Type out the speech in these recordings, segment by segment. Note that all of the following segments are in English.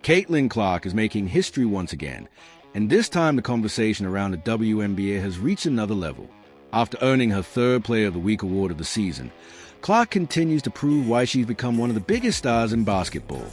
Caitlin Clark is making history once again, and this time the conversation around the WNBA has reached another level. After earning her third Player of the Week award of the season, Clark continues to prove why she's become one of the biggest stars in basketball.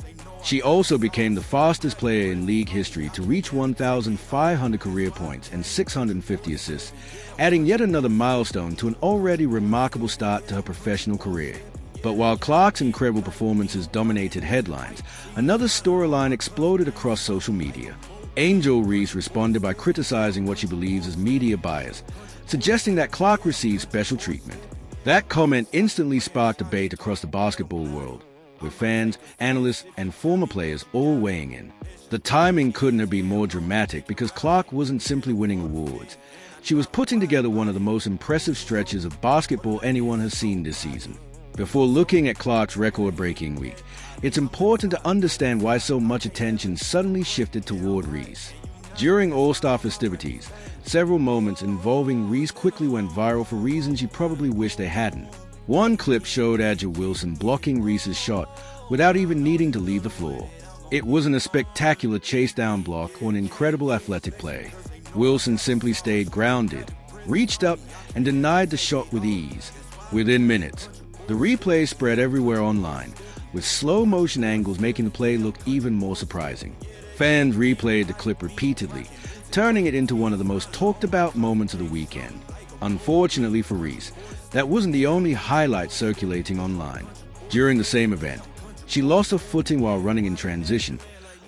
She also became the fastest player in league history to reach 1,500 career points and 650 assists, adding yet another milestone to an already remarkable start to her professional career. But while Clark's incredible performances dominated headlines, another storyline exploded across social media. Angel Reese responded by criticizing what she believes is media bias, suggesting that Clark received special treatment. That comment instantly sparked debate across the basketball world, with fans, analysts, and former players all weighing in. The timing couldn't have been more dramatic because Clark wasn't simply winning awards. She was putting together one of the most impressive stretches of basketball anyone has seen this season. Before looking at Clark's record-breaking week, it's important to understand why so much attention suddenly shifted toward Reese. During All-Star festivities, several moments involving Reese quickly went viral for reasons you probably wish they hadn't. One clip showed Angel Wilson blocking Reese's shot without even needing to leave the floor. It wasn't a spectacular chase-down block or an incredible athletic play. Wilson simply stayed grounded, reached up, and denied the shot with ease. Within minutes, the replay spread everywhere online, with slow-motion angles making the play look even more surprising. Fans replayed the clip repeatedly, turning it into one of the most talked-about moments of the weekend. Unfortunately for Reese, that wasn't the only highlight circulating online. During the same event, she lost her footing while running in transition,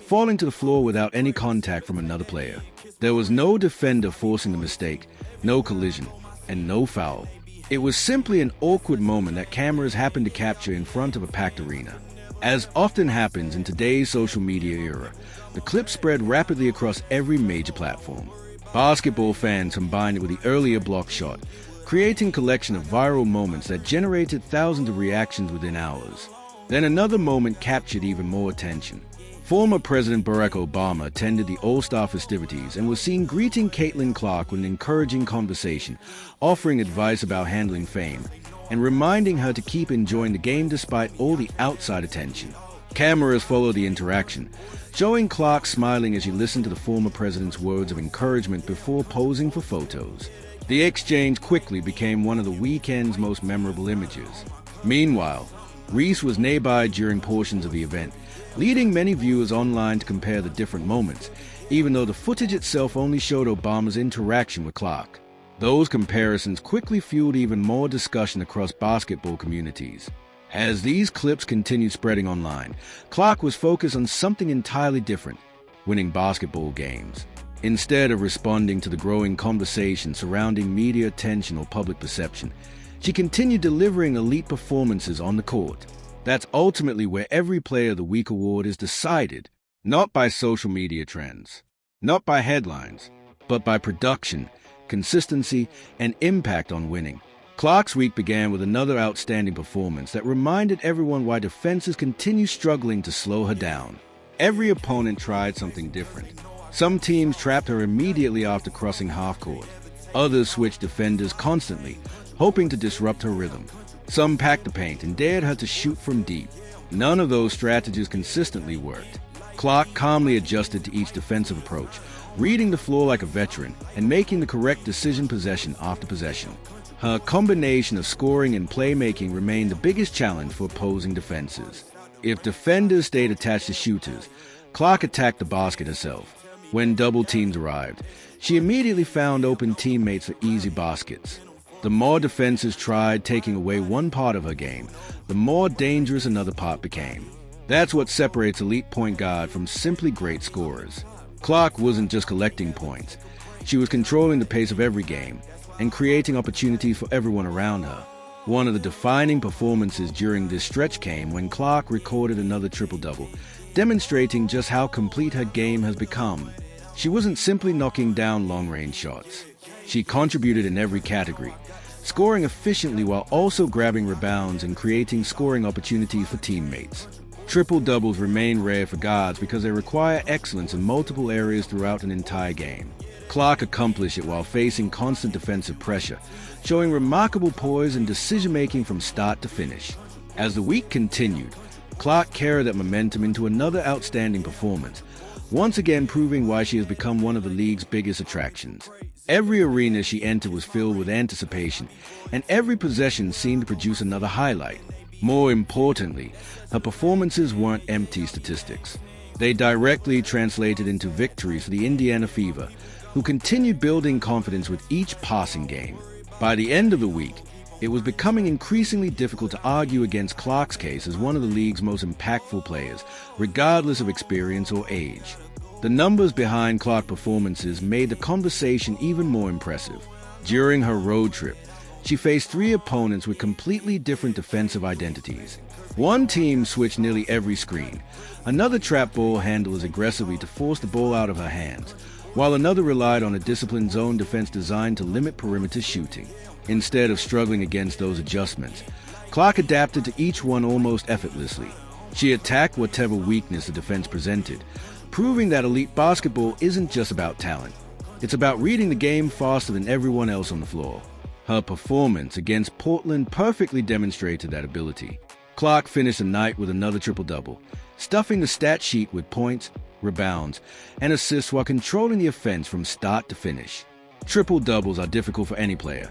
falling to the floor without any contact from another player. There was no defender forcing the mistake, no collision, and no foul. It was simply an awkward moment that cameras happened to capture in front of a packed arena. As often happens in today's social media era, the clip spread rapidly across every major platform. Basketball fans combined it with the earlier block shot, creating a collection of viral moments that generated thousands of reactions within hours. Then another moment captured even more attention. Former President Barack Obama attended the All-Star festivities and was seen greeting Caitlin Clark with an encouraging conversation, offering advice about handling fame, and reminding her to keep enjoying the game despite all the outside attention. Cameras followed the interaction, showing Clark smiling as she listened to the former president's words of encouragement before posing for photos. The exchange quickly became one of the weekend's most memorable images. Meanwhile, Reese was nearby during portions of the event, leading many viewers online to compare the different moments, even though the footage itself only showed Obama's interaction with Clark. Those comparisons quickly fueled even more discussion across basketball communities. As these clips continued spreading online, Clark was focused on something entirely different: winning basketball games. Instead of responding to the growing conversation surrounding media attention or public perception, she continued delivering elite performances on the court. That's ultimately where every Player of the Week award is decided, not by social media trends, not by headlines, but by production, consistency, and impact on winning. Clark's week began with another outstanding performance that reminded everyone why defenses continue struggling to slow her down. Every opponent tried something different. Some teams trapped her immediately after crossing half court. Others switched defenders constantly, hoping to disrupt her rhythm. Some packed the paint and dared her to shoot from deep. None of those strategies consistently worked. Clark calmly adjusted to each defensive approach, reading the floor like a veteran and making the correct decision possession after possession. Her combination of scoring and playmaking remained the biggest challenge for opposing defenses. If defenders stayed attached to shooters, Clark attacked the basket herself. When double teams arrived, she immediately found open teammates for easy baskets. The more defenses tried taking away one part of her game, the more dangerous another part became. That's what separates elite point guard from simply great scorers. Clark wasn't just collecting points. She was controlling the pace of every game and creating opportunities for everyone around her. One of the defining performances during this stretch came when Clark recorded another triple-double, demonstrating just how complete her game has become. She wasn't simply knocking down long-range shots. She contributed in every category, scoring efficiently while also grabbing rebounds and creating scoring opportunities for teammates. Triple-doubles remain rare for guards because they require excellence in multiple areas throughout an entire game. Clark accomplished it while facing constant defensive pressure, showing remarkable poise and decision-making from start to finish. As the week continued, Clark carried that momentum into another outstanding performance, once again proving why she has become one of the league's biggest attractions. Every arena she entered was filled with anticipation, and every possession seemed to produce another highlight. More importantly, her performances weren't empty statistics. They directly translated into victories for the Indiana Fever, who continued building confidence with each passing game. By the end of the week, it was becoming increasingly difficult to argue against Clark's case as one of the league's most impactful players, regardless of experience or age. The numbers behind Clark's performances made the conversation even more impressive. During her road trip, she faced 3 opponents with completely different defensive identities. One team switched nearly every screen. Another trapped ball handlers aggressively to force the ball out of her hands, while another relied on a disciplined zone defense designed to limit perimeter shooting. Instead of struggling against those adjustments, Clark adapted to each one almost effortlessly. She attacked whatever weakness the defense presented, proving that elite basketball isn't just about talent. It's about reading the game faster than everyone else on the floor. Her performance against Portland perfectly demonstrated that ability. Clark finished the night with another triple-double, stuffing the stat sheet with points, rebounds, and assists while controlling the offense from start to finish. Triple-doubles are difficult for any player,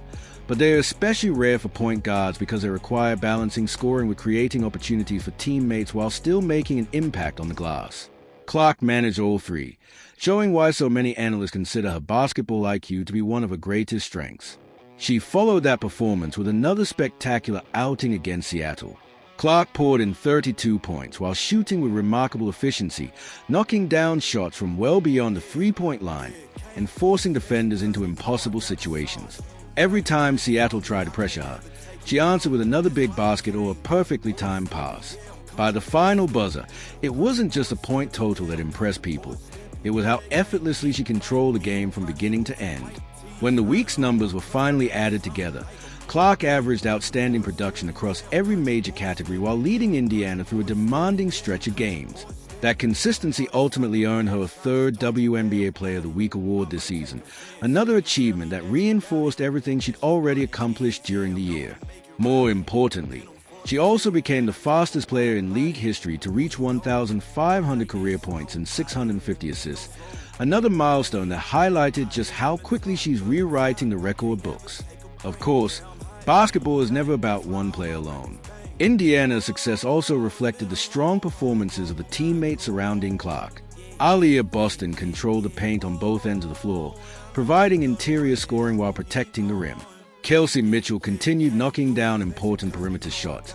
but they are especially rare for point guards because they require balancing scoring with creating opportunities for teammates while still making an impact on the glass. Clark managed all 3, showing why so many analysts consider her basketball IQ to be one of her greatest strengths. She followed that performance with another spectacular outing against Seattle. Clark poured in 32 points while shooting with remarkable efficiency, knocking down shots from well beyond the three-point line and forcing defenders into impossible situations. Every time Seattle tried to pressure her, she answered with another big basket or a perfectly timed pass. By the final buzzer, it wasn't just a point total that impressed people. It was how effortlessly she controlled the game from beginning to end. When the week's numbers were finally added together, Clark averaged outstanding production across every major category while leading Indiana through a demanding stretch of games. That consistency ultimately earned her a 3rd WNBA Player of the Week award this season, another achievement that reinforced everything she'd already accomplished during the year. More importantly, she also became the fastest player in league history to reach 1,500 career points and 650 assists, another milestone that highlighted just how quickly she's rewriting the record books. Of course, basketball is never about one player alone. Indiana's success also reflected the strong performances of the teammates surrounding Clark. Aaliyah Boston controlled the paint on both ends of the floor, providing interior scoring while protecting the rim. Kelsey Mitchell continued knocking down important perimeter shots,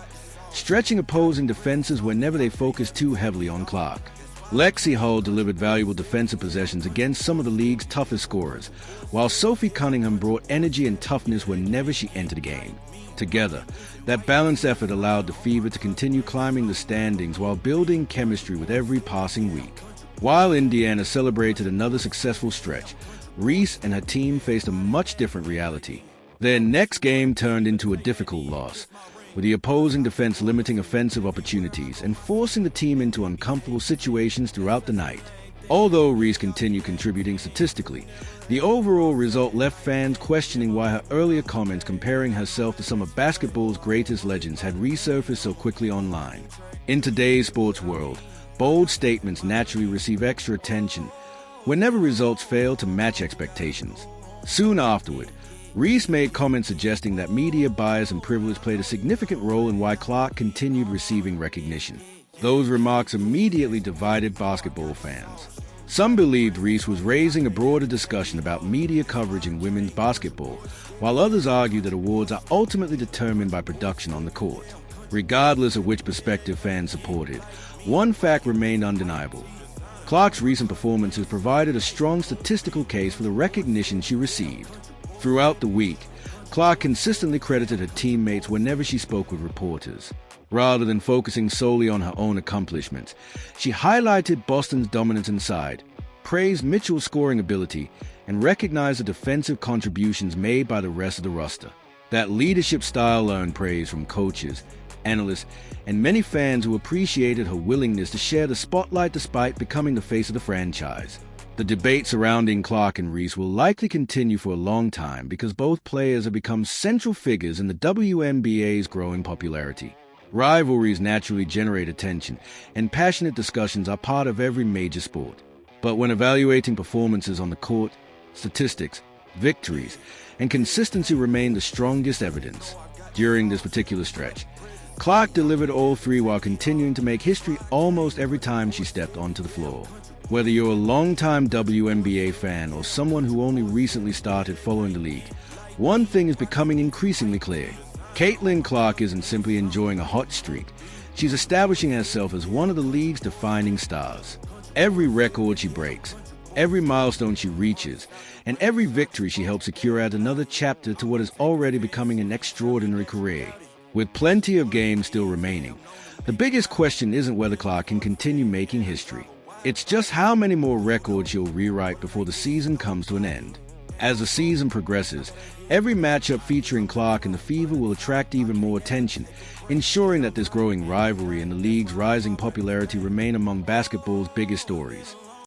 stretching opposing defenses whenever they focused too heavily on Clark. Lexi Hull delivered valuable defensive possessions against some of the league's toughest scorers, while Sophie Cunningham brought energy and toughness whenever she entered the game. Together, that balanced effort allowed the Fever to continue climbing the standings while building chemistry with every passing week. While Indiana celebrated another successful stretch, Reese and her team faced a much different reality. Their next game turned into a difficult loss, with the opposing defense limiting offensive opportunities and forcing the team into uncomfortable situations throughout the night. Although Reese continued contributing statistically, the overall result left fans questioning why her earlier comments comparing herself to some of basketball's greatest legends had resurfaced so quickly online. In today's sports world, bold statements naturally receive extra attention whenever results fail to match expectations. Soon afterward, Reese made comments suggesting that media bias and privilege played a significant role in why Clark continued receiving recognition. Those remarks immediately divided basketball fans. Some believed Reese was raising a broader discussion about media coverage in women's basketball, while others argued that awards are ultimately determined by production on the court. Regardless of which perspective fans supported, one fact remained undeniable. Clark's recent performances provided a strong statistical case for the recognition she received. Throughout the week, Clark consistently credited her teammates whenever she spoke with reporters. Rather than focusing solely on her own accomplishments, she highlighted Boston's dominance inside, praised Mitchell's scoring ability, and recognized the defensive contributions made by the rest of the roster. That leadership style earned praise from coaches, analysts, and many fans who appreciated her willingness to share the spotlight despite becoming the face of the franchise. The debate surrounding Clark and Reese will likely continue for a long time because both players have become central figures in the WNBA's growing popularity. Rivalries naturally generate attention, and passionate discussions are part of every major sport. But when evaluating performances on the court, statistics, victories, and consistency remain the strongest evidence. During this particular stretch, Clark delivered all three while continuing to make history almost every time she stepped onto the floor. Whether you're a longtime WNBA fan or someone who only recently started following the league, one thing is becoming increasingly clear. Caitlin Clark isn't simply enjoying a hot streak. She's establishing herself as one of the league's defining stars. Every record she breaks, every milestone she reaches, and every victory she helps secure adds another chapter to what is already becoming an extraordinary career. With plenty of games still remaining, the biggest question isn't whether Clark can continue making history. It's just how many more records she'll rewrite before the season comes to an end. As the season progresses, every matchup featuring Clark and the Fever will attract even more attention, ensuring that this growing rivalry and the league's rising popularity remain among basketball's biggest stories.